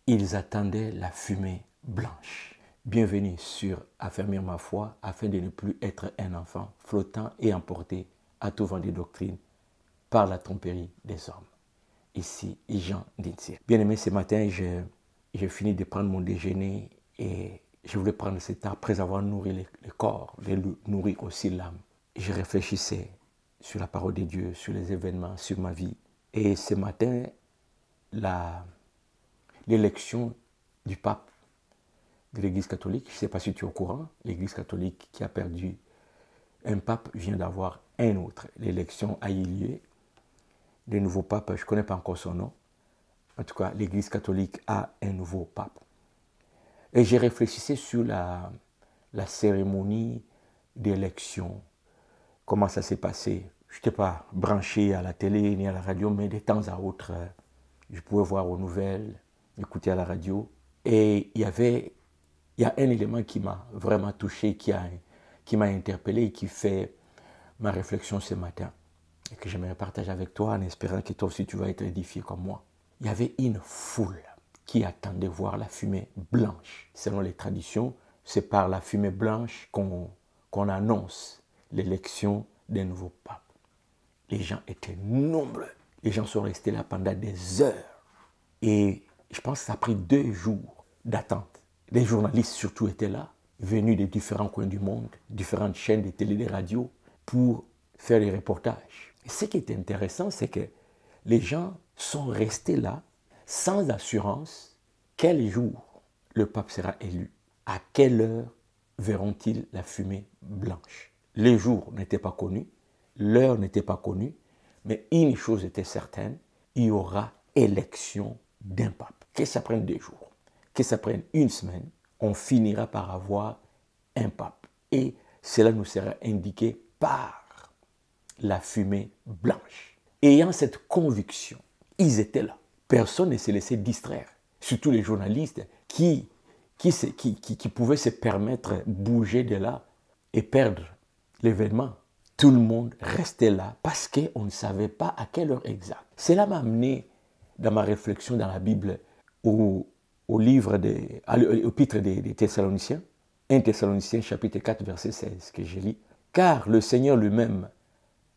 Ils attendaient la fumée blanche. Bienvenue sur Affermir ma foi afin de ne plus être un enfant flottant et emporté à tout vent de doctrine par la tromperie des hommes. Ici, Jean Dinsier. Bien-aimé, ce matin, j'ai fini de prendre mon déjeuner et je voulais prendre ce temps après avoir nourri le corps, de nourrir aussi l'âme. Je réfléchissais sur la parole de Dieu, sur les événements, sur ma vie. Et ce matin, l'élection du pape de l'Église catholique, je ne sais pas si tu es au courant, l'Église catholique qui a perdu un pape vient d'avoir un autre. L'élection a eu lieu. Le nouveau pape, je ne connais pas encore son nom. En tout cas, l'Église catholique a un nouveau pape. Et j'ai réfléchi sur la cérémonie d'élection, comment ça s'est passé. Je n'étais pas branché à la télé ni à la radio, mais de temps à autre, je pouvais voir aux nouvelles, écouter à la radio. Et il y a un élément qui m'a vraiment touché, qui m'a interpellé et qui fait ma réflexion ce matin. Et que j'aimerais partager avec toi en espérant que toi aussi tu vas être édifié comme moi. Il y avait une foule qui attendait voir la fumée blanche. Selon les traditions, c'est par la fumée blanche qu'on annonce l'élection d'un nouveau pape. Les gens étaient nombreux. Les gens sont restés là pendant des heures. Et je pense que ça a pris 2 jours d'attente. Les journalistes surtout étaient là, venus de différents coins du monde, différentes chaînes de télé et de radio, pour faire des reportages. Et ce qui est intéressant, c'est que les gens sont restés là sans assurance quel jour le pape sera élu. À quelle heure verront-ils la fumée blanche? Les jours n'étaient pas connus, l'heure n'était pas connue, mais une chose était certaine, il y aura élection d'un pape. Que ça prenne 2 jours, que ça prenne 1 semaine, on finira par avoir un pape. Et cela nous sera indiqué par la fumée blanche. Ayant cette conviction, ils étaient là. Personne ne s'est laissé distraire. Surtout les journalistes qui pouvaient se permettre de bouger de là et perdre l'événement. Tout le monde restait là parce qu'on ne savait pas à quelle heure exacte. Cela m'a amené dans ma réflexion dans la Bible au épître des Thessaloniciens, 1 Thessaloniciens chapitre 4 verset 16 que je lis. Car le Seigneur lui-même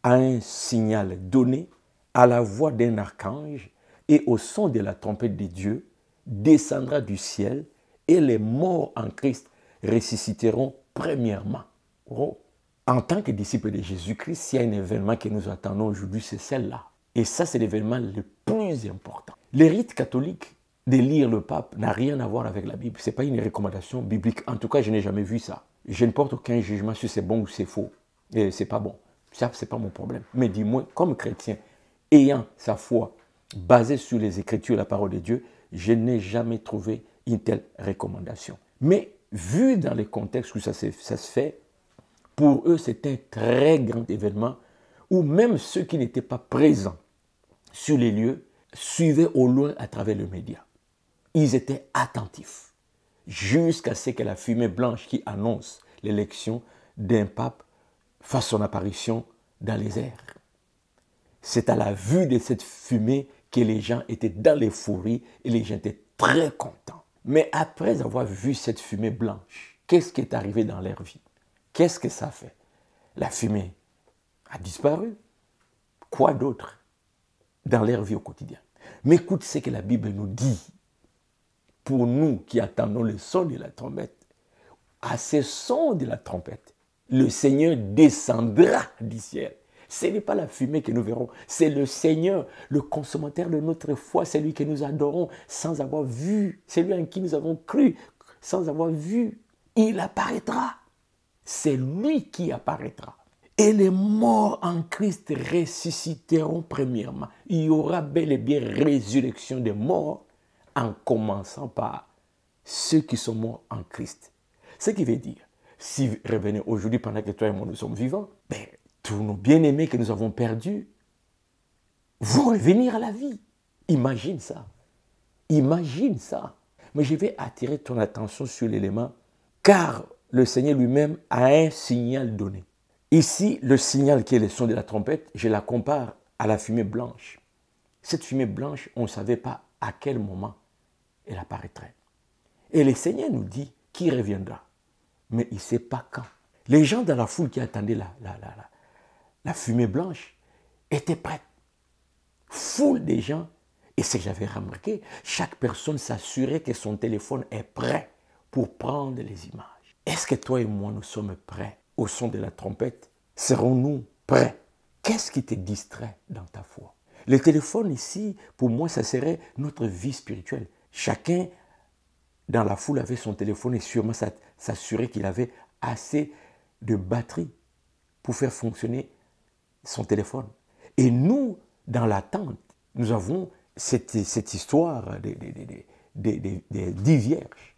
a un signal donné à la voix d'un archange et au son de la trompette de Dieu descendra du ciel et les morts en Christ ressusciteront premièrement. Oh. En tant que disciples de Jésus-Christ, s'il y a un événement que nous attendons aujourd'hui, c'est celle-là. Et ça, c'est l'événement le plus important. Le rite catholique de lire le pape n'a rien à voir avec la Bible. Ce n'est pas une recommandation biblique. En tout cas, je n'ai jamais vu ça. Je ne porte aucun jugement sur c'est bon ou c'est faux. Et c'est pas bon. Ça, ce n'est pas mon problème. Mais dis-moi, comme chrétien, ayant sa foi basée sur les Écritures et la parole de Dieu, je n'ai jamais trouvé une telle recommandation. Mais vu dans les contextes où ça se fait, pour eux, c'est un très grand événement où même ceux qui n'étaient pas présents sur les lieux suivaient au loin à travers le média. Ils étaient attentifs jusqu'à ce que la fumée blanche qui annonce l'élection d'un pape fasse son apparition dans les airs. C'est à la vue de cette fumée que les gens étaient dans l'euphorie et les gens étaient très contents. Mais après avoir vu cette fumée blanche, qu'est-ce qui est arrivé dans leur vie? Qu'est-ce que ça fait? La fumée a disparu. Quoi d'autre dans leur vie au quotidien? Mais écoute ce que la Bible nous dit. Pour nous qui attendons le son de la trompette, à ce son de la trompette, le Seigneur descendra du ciel. Ce n'est pas la fumée que nous verrons, c'est le Seigneur, le consommateur de notre foi, c'est lui que nous adorons sans avoir vu, c'est lui en qui nous avons cru sans avoir vu. Il apparaîtra. C'est lui qui apparaîtra. Et les morts en Christ ressusciteront premièrement. Il y aura bel et bien résurrection des morts, en commençant par ceux qui sont morts en Christ. Ce qui veut dire, si vous revenez aujourd'hui pendant que toi et moi nous sommes vivants, tous nos bien-aimés que nous avons perdus vont revenir à la vie. Imagine ça. Imagine ça. Mais je vais attirer ton attention sur l'élément, car le Seigneur lui-même a un signal donné. Ici, le signal qui est le son de la trompette, je la compare à la fumée blanche. Cette fumée blanche, on ne savait pas à quel moment elle apparaîtrait. Et le Seigneur nous dit qu'il reviendra. Mais il ne sait pas quand. Les gens dans la foule qui attendaient la fumée blanche étaient prêts. Foule des gens. Et ce que j'avais remarqué, chaque personne s'assurait que son téléphone est prêt pour prendre les images. Est-ce que toi et moi, nous sommes prêts au son de la trompette? Serons-nous prêts? Qu'est-ce qui te distrait dans ta foi? Le téléphone ici, pour moi, ça serait notre vie spirituelle. Chacun dans la foule avait son téléphone et sûrement s'assurait qu'il avait assez de batterie pour faire fonctionner son téléphone. Et nous, dans l'attente, nous avons cette histoire des 10 vierges,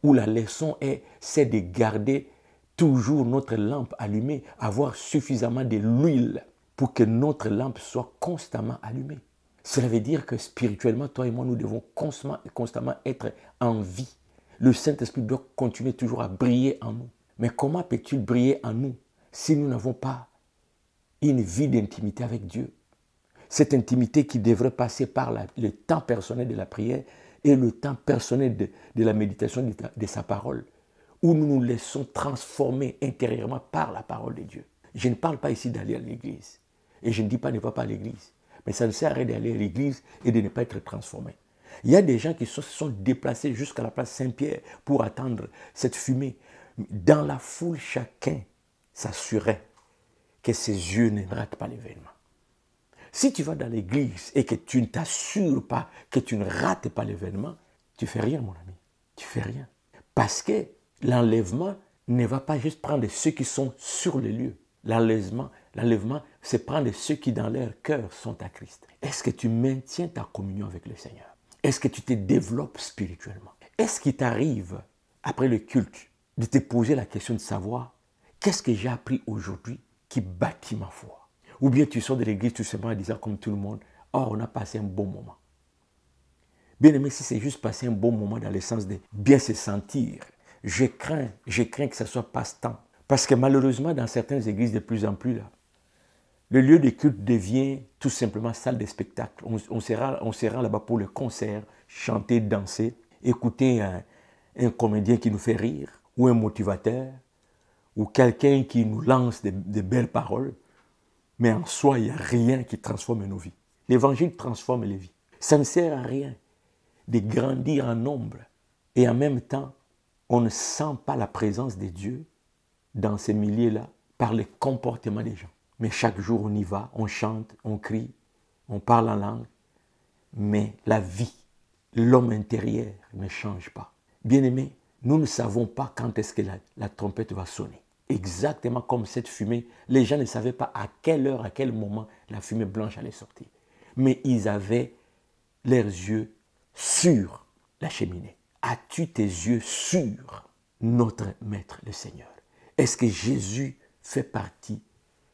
où la leçon c'est de garder toujours notre lampe allumée, avoir suffisamment de l'huile pour que notre lampe soit constamment allumée. Cela veut dire que spirituellement, toi et moi, nous devons constamment être en vie. Le Saint-Esprit doit continuer toujours à briller en nous. Mais comment peut-il briller en nous si nous n'avons pas une vie d'intimité avec Dieu? Cette intimité qui devrait passer par le temps personnel de la prière et le temps personnel de la méditation de sa parole, où nous nous laissons transformer intérieurement par la parole de Dieu. Je ne parle pas ici d'aller à l'église. Et je ne dis pas ne pas à l'église. Mais ça ne sert à rien d'aller à l'église et de ne pas être transformé. Il y a des gens qui se sont déplacés jusqu'à la place Saint-Pierre pour attendre cette fumée. Dans la foule, chacun s'assurait que ses yeux ne ratent pas l'événement. Si tu vas dans l'église et que tu ne t'assures pas que tu ne rates pas l'événement, tu ne fais rien, mon ami. Tu ne fais rien. Parce que l'enlèvement ne va pas juste prendre ceux qui sont sur le lieu. L'enlèvement, c'est prendre ceux qui dans leur cœur sont à Christ. Est-ce que tu maintiens ta communion avec le Seigneur? Est-ce que tu te développes spirituellement? Est-ce qu'il t'arrive, après le culte, de te poser la question de savoir qu'est-ce que j'ai appris aujourd'hui qui bâtit ma foi? Ou bien tu sors de l'église tout simplement en disant comme tout le monde, oh, on a passé un bon moment. Bien aimé, si c'est juste passer un bon moment dans le sens de bien se sentir, je crains que ça soit passe-temps. Parce que malheureusement, dans certaines églises de plus en plus, là, le lieu de culte devient tout simplement salle de spectacle. On se rend là-bas pour le concert, chanter, danser, écouter un comédien qui nous fait rire, ou un motivateur, ou quelqu'un qui nous lance de belles paroles. Mais en soi, il n'y a rien qui transforme nos vies. L'évangile transforme les vies. Ça ne sert à rien de grandir en nombre. Et en même temps, on ne sent pas la présence de Dieu dans ces milieux-là par le comportement des gens. Mais chaque jour, on y va, on chante, on crie, on parle en langue. Mais la vie, l'homme intérieur ne change pas. Bien-aimés, nous ne savons pas quand est-ce que la trompette va sonner. Exactement comme cette fumée, les gens ne savaient pas à quelle heure, à quel moment la fumée blanche allait sortir. Mais ils avaient leurs yeux sur la cheminée. As-tu tes yeux sur notre Maître, le Seigneur? Est-ce que Jésus fait partie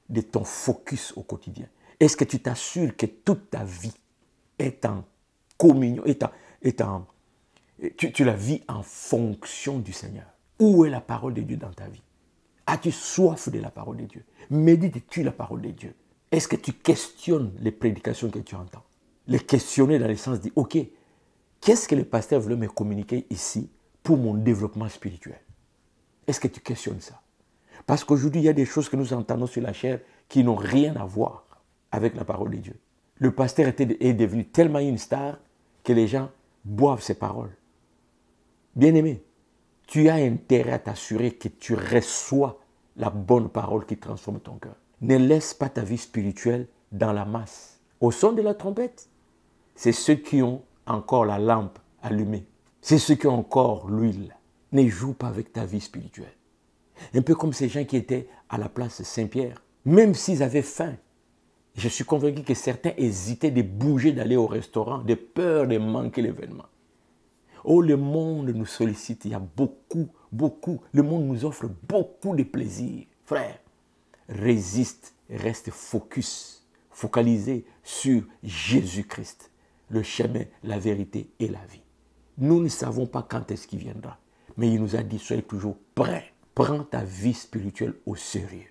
de ton focus au quotidien? Est-ce que tu t'assures que toute ta vie est en communion, tu la vis en fonction du Seigneur? Où est la parole de Dieu dans ta vie? As-tu soif de la parole de Dieu? Médites-tu la parole de Dieu? Est-ce que tu questionnes les prédications que tu entends? Les questionner dans le sens de, ok, qu'est-ce que le pasteur voulait me communiquer ici pour mon développement spirituel? Est-ce que tu questionnes ça? Parce qu'aujourd'hui, il y a des choses que nous entendons sur la chair qui n'ont rien à voir avec la parole de Dieu. Le pasteur est devenu tellement une star que les gens boivent ses paroles. Bien-aimé, tu as intérêt à t'assurer que tu reçois la bonne parole qui transforme ton cœur. Ne laisse pas ta vie spirituelle dans la masse. Au son de la trompette, c'est ceux qui ont encore la lampe allumée. C'est ceux qui ont encore l'huile. Ne joue pas avec ta vie spirituelle. Un peu comme ces gens qui étaient à la place Saint-Pierre. Même s'ils avaient faim, je suis convaincu que certains hésitaient de bouger, d'aller au restaurant, de peur de manquer l'événement. Oh, le monde nous sollicite, il y a beaucoup. Le monde nous offre beaucoup de plaisir. Frère, résiste, reste focalisé sur Jésus-Christ, le chemin, la vérité et la vie. Nous ne savons pas quand est-ce qu'il viendra, mais il nous a dit, soyez toujours prêts. Prends ta vie spirituelle au sérieux.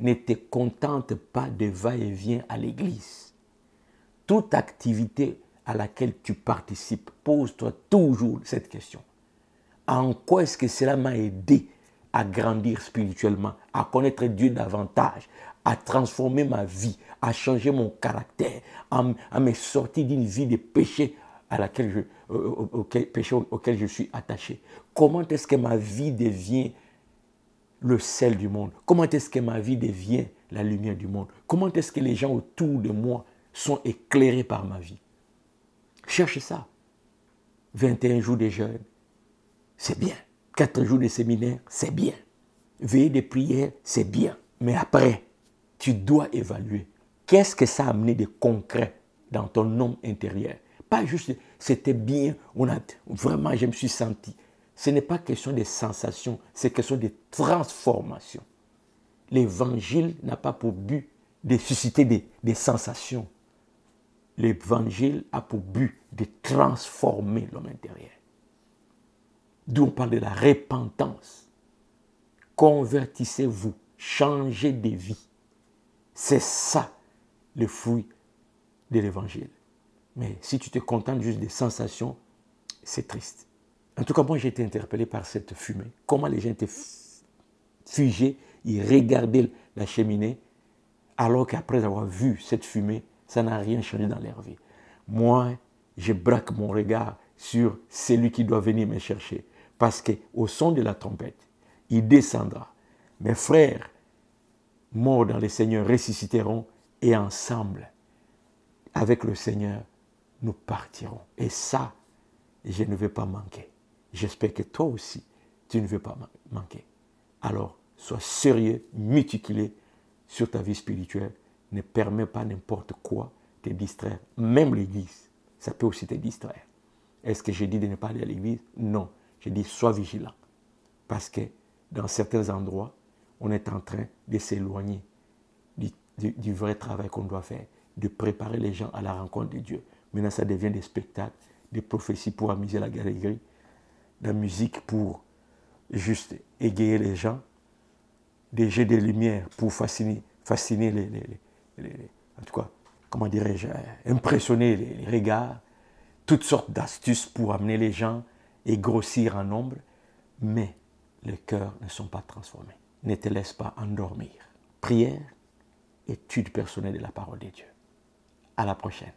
Ne te contente pas de va-et-vient à l'église. Toute activité à laquelle tu participes, pose-toi toujours cette question. En quoi est-ce que cela m'a aidé à grandir spirituellement, à connaître Dieu davantage, à transformer ma vie, à changer mon caractère, à me sortir d'une vie de péché auquel je suis attaché. Comment est-ce que ma vie devient le sel du monde? Comment est-ce que ma vie devient la lumière du monde? Comment est-ce que les gens autour de moi sont éclairés par ma vie? Cherche ça. 21 jours de jeûne, c'est bien. 4 jours de séminaire, c'est bien. Veiller des prières, c'est bien. Mais après, tu dois évaluer. Qu'est-ce que ça a amené de concret dans ton homme intérieur? Pas juste, c'était bien, vraiment, je me suis senti. Ce n'est pas question de sensations, c'est question de transformation. L'évangile n'a pas pour but de susciter des sensations. L'évangile a pour but de transformer l'homme intérieur. D'où on parle de la repentance. Convertissez-vous, changez de vie. C'est ça le fruit de l'évangile. Mais si tu te contentes juste des sensations, c'est triste. En tout cas, moi j'ai été interpellé par cette fumée. Comment les gens étaient figés, ils regardaient la cheminée, alors qu'après avoir vu cette fumée, ça n'a rien changé dans leur vie. Moi, je braque mon regard sur celui qui doit venir me chercher. Parce qu'au son de la trompette, il descendra. Mes frères, morts dans le Seigneur, ressusciteront et ensemble, avec le Seigneur, nous partirons. Et ça, je ne vais pas manquer. J'espère que toi aussi, tu ne veux pas manquer. Alors, sois sérieux, méticuleux sur ta vie spirituelle. Ne permets pas n'importe quoi te distraire. Même l'église, ça peut aussi te distraire. Est-ce que j'ai dit de ne pas aller à l'église? Non. J'ai dit, sois vigilant. Parce que dans certains endroits, on est en train de s'éloigner du vrai travail qu'on doit faire, de préparer les gens à la rencontre de Dieu. Maintenant, ça devient des spectacles, des prophéties pour amuser la galerie, de la musique pour juste égayer les gens, des jeux de lumière pour fasciner en tout cas, comment dirais-je, impressionner les regards, toutes sortes d'astuces pour amener les gens et grossir en nombre, mais les cœurs ne sont pas transformés. Ne te laisse pas endormir. Prière, étude personnelle de la parole de Dieu. À la prochaine.